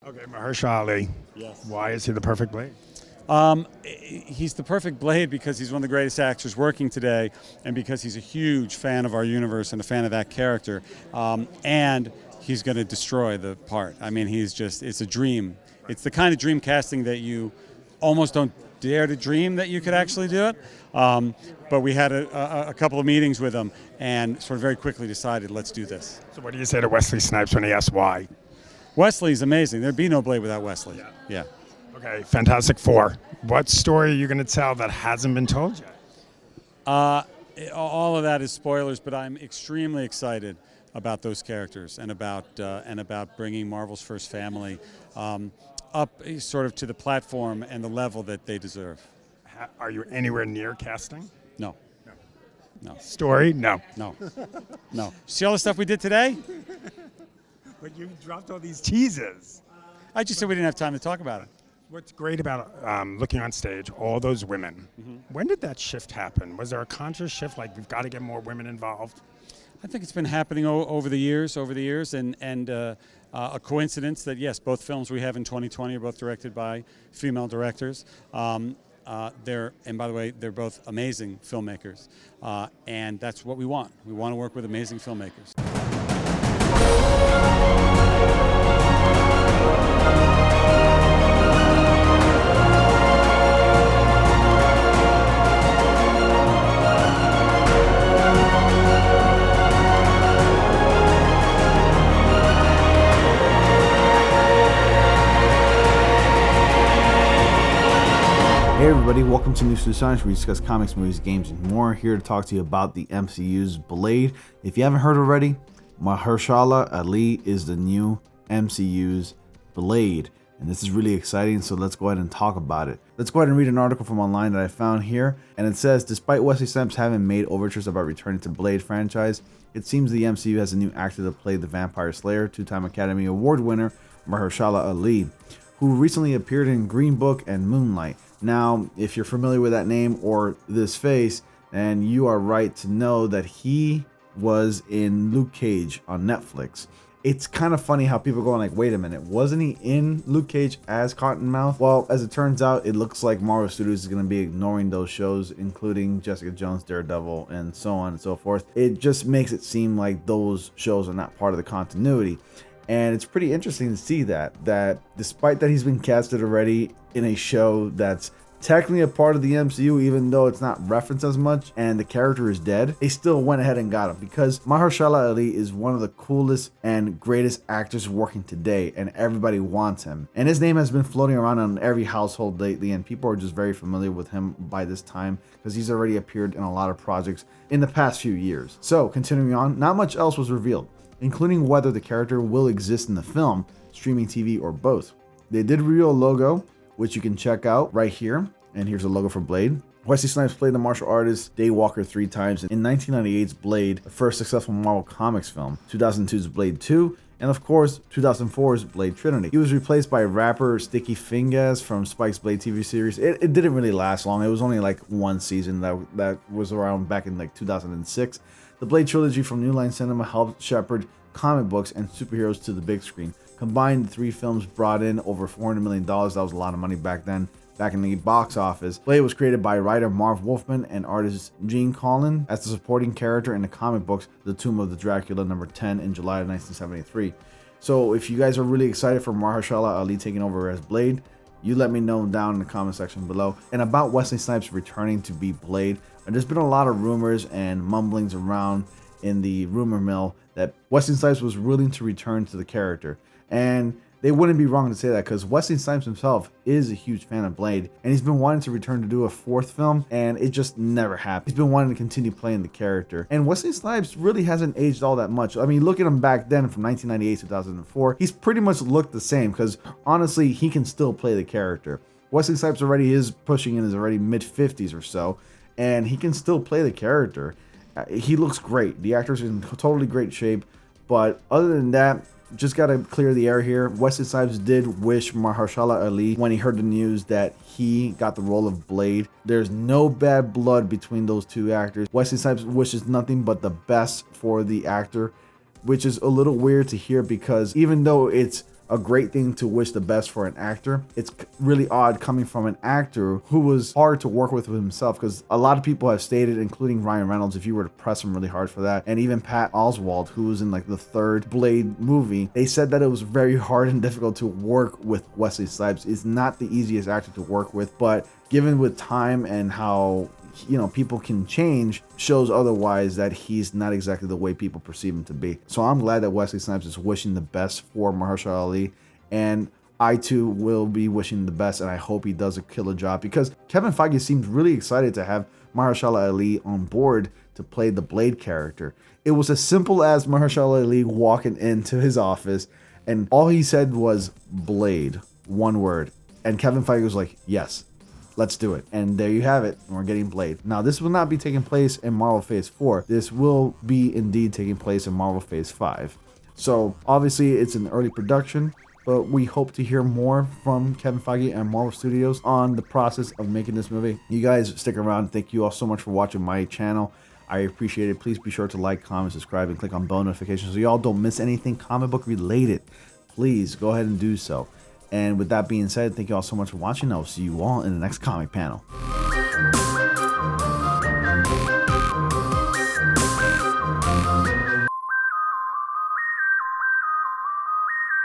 Okay, Mahershala Ali. Yes. Why is he the perfect Blade? He's the perfect Blade because he's one of the greatest actors working today, and because he's a huge fan of our universe and a fan of that character. And he's going to destroy the part. I mean, it's a dream. It's the kind of dream casting that you almost don't dare to dream that you could actually do it. But we had a couple of meetings with him and sort of very quickly decided, let's do this. So what do you say to Wesley Snipes when he asks why? Wesley's amazing. There'd be no Blade without Wesley. Yeah. Okay, Fantastic Four. What story are you going to tell that hasn't been told yet? All of that is spoilers, but I'm extremely excited about those characters and about bringing Marvel's first family up sort of to the platform and the level that they deserve. Are you anywhere near casting? No. Story? No. See all the stuff we did today? But you dropped all these teases. I just said we didn't have time to talk about it. What's great about looking on stage, all those women, when did that shift happen? Was there a conscious shift, like we've got to get more women involved? I think it's been happening over the years, and a coincidence that, yes, both films we have in 2020 are both directed by female directors. And by the way, they're both amazing filmmakers, and that's what we want. We want to work with amazing filmmakers. Hey everybody, welcome to News to Science, where we discuss comics, movies, games, and more. Here to talk to you about the MCU's Blade. If you haven't heard already, Mahershala Ali is the new MCU's Blade. And this is really exciting, so let's go ahead and talk about it. Let's go ahead and read an article from online that I found here. And it says, despite Wesley Snipes having made overtures about returning to the Blade franchise, it seems the MCU has a new actor to play the Vampire Slayer, two-time Academy Award winner Mahershala Ali, who recently appeared in Green Book and Moonlight. Now, if you're familiar with that name or this face, then you are right to know that he was in Luke Cage on Netflix. It's kind of funny how people are going like, wait a minute, wasn't he in Luke Cage as Cottonmouth? Well, as it turns out, it looks like Marvel Studios is going to be ignoring those shows, including Jessica Jones, Daredevil, and so on and so forth. It just makes it seem like those shows are not part of the continuity. And it's pretty interesting to see that despite that he's been casted already in a show that's technically a part of the MCU, even though it's not referenced as much and the character is dead, they still went ahead and got him because Mahershala Ali is one of the coolest and greatest actors working today, and everybody wants him. And his name has been floating around on every household lately, and people are just very familiar with him by this time because he's already appeared in a lot of projects in the past few years. So, continuing on, not much else was revealed, including whether the character will exist in the film, streaming TV, or both. They did reveal a logo, which you can check out right here. And here's a logo for Blade. Wesley Snipes played the martial artist Daywalker 3 times in 1998's Blade, the first successful Marvel Comics film, 2002's Blade 2, and of course 2004's Blade Trinity. He was replaced by rapper Sticky Fingaz from Spike's Blade TV series. It didn't really last long. It was only like one season that was around back in like 2006. The Blade trilogy from New Line Cinema helped shepherd comic books and superheroes to the big screen. Combined, the three films brought in over $400 million. That was a lot of money back then. Back in the box office, Blade was created by writer Marv Wolfman and artist Gene Colan as the supporting character in the comic books The Tomb of the Dracula number 10 in July of 1973. So if you guys are really excited for Mahershala Ali taking over as Blade, you let me know down in the comment section below. And about Wesley Snipes returning to be Blade, there's been a lot of rumors and mumblings around in the rumor mill that Wesley Snipes was willing to return to the character. And they wouldn't be wrong to say that because Wesley Snipes himself is a huge fan of Blade, and he's been wanting to return to do a fourth film, and it just never happened. He's been wanting to continue playing the character, and Wesley Snipes really hasn't aged all that much. I mean, look at him back then from 1998 to 2004. He's pretty much looked the same because honestly, he can still play the character. Wesley Snipes already is pushing in his already mid-50s or so, and he can still play the character. He looks great. The actor's in totally great shape, but other than that, just got to clear the air here. Wesley Snipes did wish Mahershala Ali when he heard the news that he got the role of Blade. There's no bad blood between those two actors. Wesley Snipes wishes nothing but the best for the actor, which is a little weird to hear because even though it's a great thing to wish the best for an actor. It's really odd coming from an actor who was hard to work with himself, because a lot of people have stated, including Ryan Reynolds, if you were to press him really hard for that, and even Pat Oswalt, who was in like the third Blade movie, they said that it was very hard and difficult to work with Wesley Snipes. He's not the easiest actor to work with, but given with time and how, you know, people can change, shows otherwise that he's not exactly the way people perceive him to be. So I'm glad that Wesley Snipes is wishing the best for Mahershala Ali, and I too will be wishing the best, and I hope he does a killer job, because Kevin Feige seems really excited to have Mahershala Ali on board to play the Blade character. It was as simple as Mahershala Ali walking into his office and all he said was Blade, one word, and Kevin Feige was like, yes, let's do it. And there you have it. We're getting Blade. Now, this will not be taking place in Marvel Phase 4. This will be indeed taking place in Marvel Phase 5. So, obviously, it's in early production, but we hope to hear more from Kevin Feige and Marvel Studios on the process of making this movie. You guys stick around. Thank you all so much for watching my channel. I appreciate it. Please be sure to like, comment, subscribe, and click on bell notifications so y'all don't miss anything comic book related. Please go ahead and do so. And with that being said, thank you all so much for watching. I'll see you all in the next comic panel.